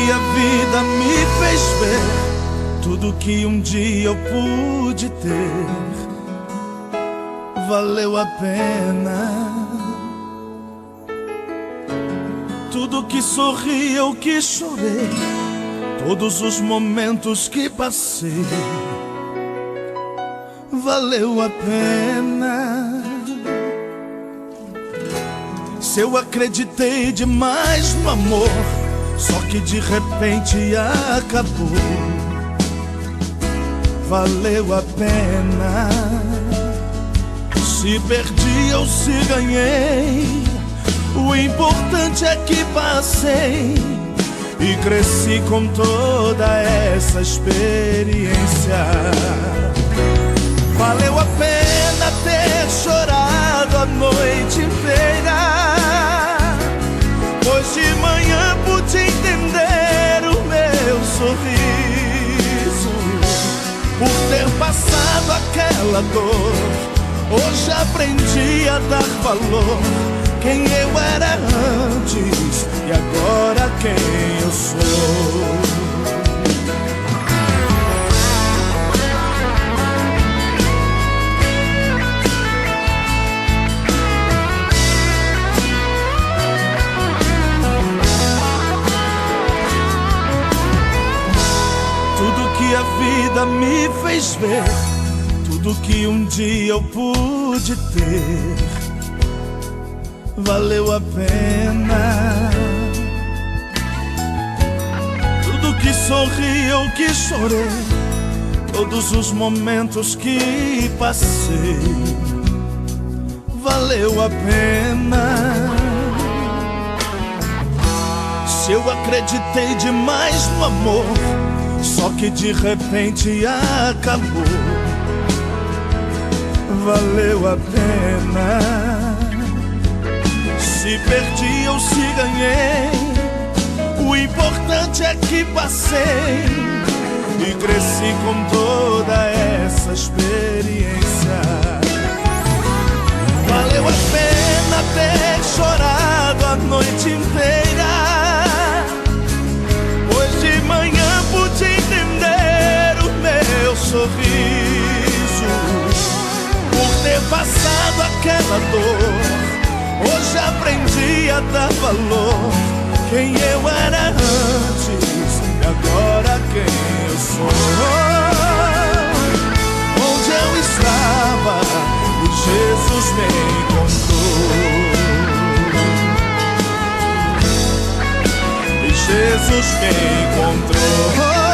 que a vida me fez ver, tudo que um dia eu pude ter, valeu a pena. Tudo que sorri, eu que chorei, todos os momentos que passei, valeu a pena. Se eu acreditei demais no amor, só que de repente acabou, valeu a pena. Se perdi ou se ganhei, o importante é que passei e cresci com toda essa experiência. Valeu a pena ter chorado a noite inteira, pois de manhã pude entender o meu sorriso. Por ter passado aquela dor, hoje aprendi a dar valor. Quem eu era antes e agora quem eu sou. Tudo que a vida me fez ver, tudo que um dia eu pude ter, valeu a pena. Tudo que sorri, eu que chorei, todos os momentos que passei, valeu a pena. Se eu acreditei demais no amor, só que de repente acabou, valeu a pena. Se perdi ou se ganhei, o importante é que passei e cresci com toda essa experiência. Valeu a pena ter chorado a noite inteira, pois de manhã pude entender o meu sorriso. Por ter passado aquela dor, hoje aprendi a dar valor. Quem eu era antes e agora quem eu sou. Onde eu estava e Jesus me encontrou, e Jesus me encontrou.